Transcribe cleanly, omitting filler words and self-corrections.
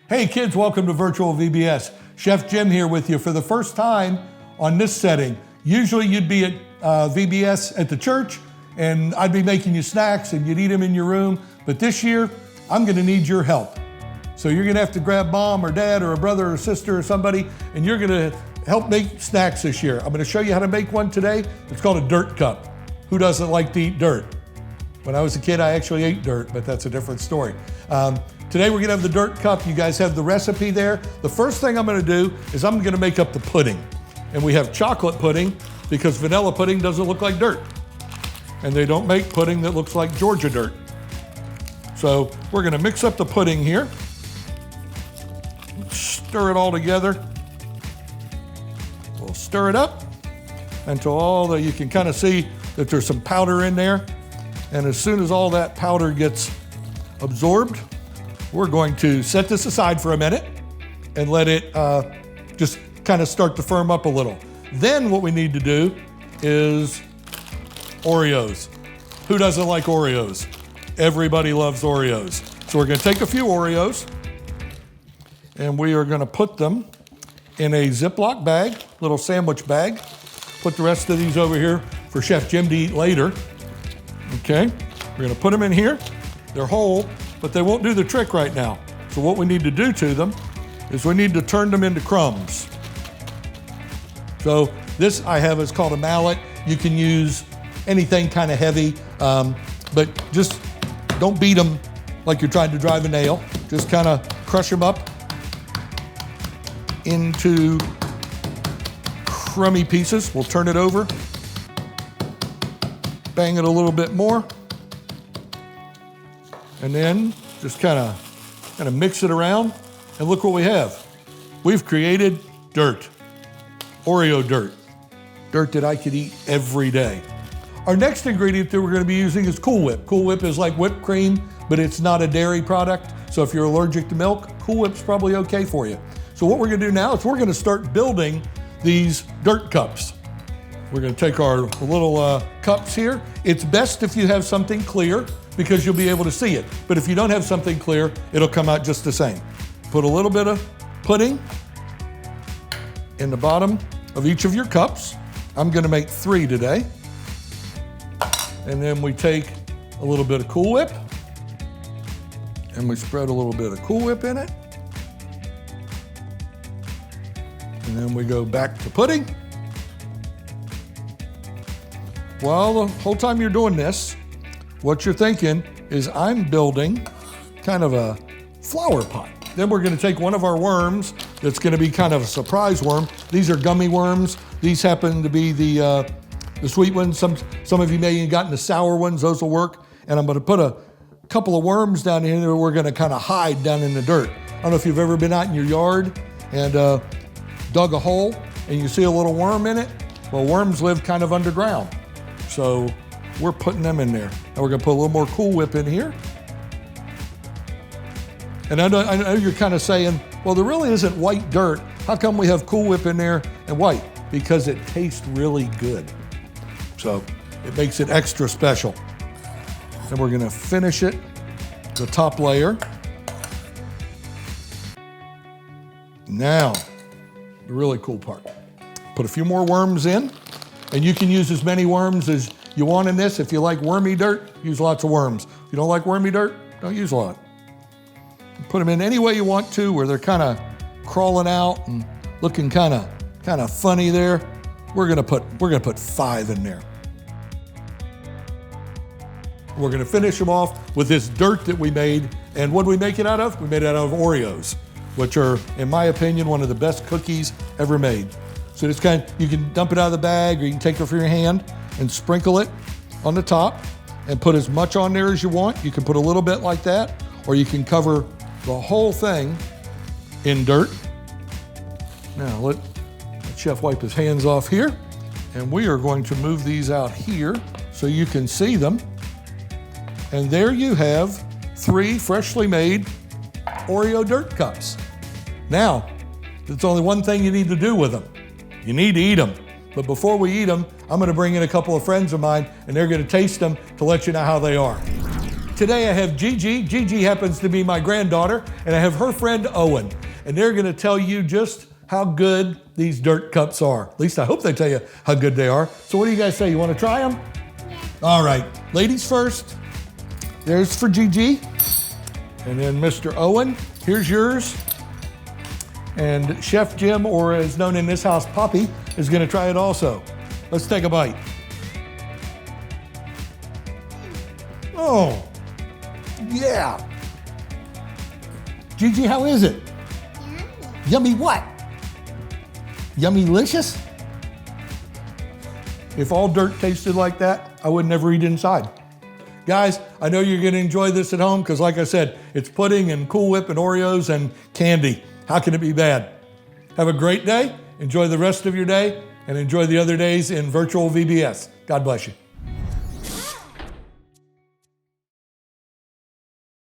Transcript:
Hey kids, welcome to Virtual VBS. Chef Jim here with you for the first time on this setting. Usually you'd be at VBS at the church and I'd be making you snacks and you'd eat them in your room. But this year, I'm gonna need your help. So you're gonna have to grab mom or dad or a brother or sister or somebody and you're gonna help make snacks this year. I'm gonna show you how to make one today. It's called a dirt cup. Who doesn't like to eat dirt? When I was a kid, I actually ate dirt, but that's a different story. Today we're gonna have the dirt cup. You guys have the recipe there. The first thing I'm gonna do is I'm gonna make up the pudding. And we have chocolate pudding because vanilla pudding doesn't look like dirt. And they don't make pudding that looks like Georgia dirt. So we're gonna mix up the pudding here. Stir it all together. We'll stir it up until you can kind of see that there's some powder in there. And as soon as all that powder gets absorbed, we're going to set this aside for a minute and let it just kind of start to firm up a little. Then what we need to do is Oreos. Who doesn't like Oreos? Everybody loves Oreos. So we're gonna take a few Oreos and we are gonna put them in a Ziploc bag, little sandwich bag. Put the rest of these over here for Chef Jim to eat later. Okay, we're gonna put them in here. They're whole, but they won't do the trick right now. So what we need to do to them is we need to turn them into crumbs. So this I have is called a mallet. You can use anything kind of heavy, but just don't beat them like you're trying to drive a nail. Just kind of crush them up into crummy pieces. We'll turn it over, bang it a little bit more, and then just kind of mix it around, and look what we have. We've created dirt, Oreo dirt, dirt that I could eat every day. Our next ingredient that we're going to be using is Cool Whip. Cool Whip is like whipped cream, but it's not a dairy product. So if you're allergic to milk, Cool Whip's probably okay for you. So what we're going to do now is we're going to start building these dirt cups. We're going to take our little cups here. It's best if you have something clear because you'll be able to see it. But if you don't have something clear, it'll come out just the same. Put a little bit of pudding in the bottom of each of your cups. I'm going to make 3 today. And then we take a little bit of Cool Whip and we spread a little bit of Cool Whip in it. And then we go back to pudding. Well, the whole time you're doing this, what you're thinking is I'm building kind of a flower pot. Then we're gonna take one of our worms that's gonna be kind of a surprise worm. These are gummy worms. These happen to be the sweet ones. Some of you may have gotten the sour ones, those will work. And I'm gonna put a couple of worms down here that we're gonna kind of hide down in the dirt. I don't know if you've ever been out in your yard and dug a hole and you see a little worm in it. Well, worms live kind of underground. So we're putting them in there. And we're gonna put a little more Cool Whip in here. And I know you're kind of saying, well, there really isn't white dirt. How come we have Cool Whip in there and white? Because it tastes really good. So it makes it extra special. And we're gonna finish it, the top layer. Now, the really cool part. Put a few more worms in, and you can use as many worms as you want in this. If you like wormy dirt, use lots of worms. If you don't like wormy dirt, don't use a lot. Put them in any way you want to, where they're kind of crawling out and looking kind of funny there. We're gonna put 5 in there. We're gonna finish them off with this dirt that we made. And what do we make it out of? We made it out of Oreos, which are, in my opinion, one of the best cookies ever made. So this you can dump it out of the bag or you can take it from your hand and sprinkle it on the top and put as much on there as you want. You can put a little bit like that, or you can cover the whole thing in dirt. Now let Chef wipe his hands off here, and we are going to move these out here so you can see them. And there you have 3 freshly made Oreo dirt cups. Now, there's only one thing you need to do with them. You need to eat them. But before we eat them, I'm gonna bring in a couple of friends of mine and they're gonna taste them to let you know how they are. Today I have Gigi. Gigi happens to be my granddaughter, and I have her friend Owen. And they're gonna tell you just how good these dirt cups are. At least I hope they tell you how good they are. So what do you guys say? You wanna try them? Yeah. All right, ladies first. There's for Gigi. And then Mr. Owen, here's yours. And Chef Jim, or as known in this house, Poppy, is gonna try it also. Let's take a bite. Oh, yeah. Gigi, how is it? Yummy. Yummy what? Yummy-licious? If all dirt tasted like that, I would never eat inside. Guys, I know you're gonna enjoy this at home because like I said, it's pudding and Cool Whip and Oreos and candy. How can it be bad? Have a great day, enjoy the rest of your day, and enjoy the other days in virtual VBS. God bless you.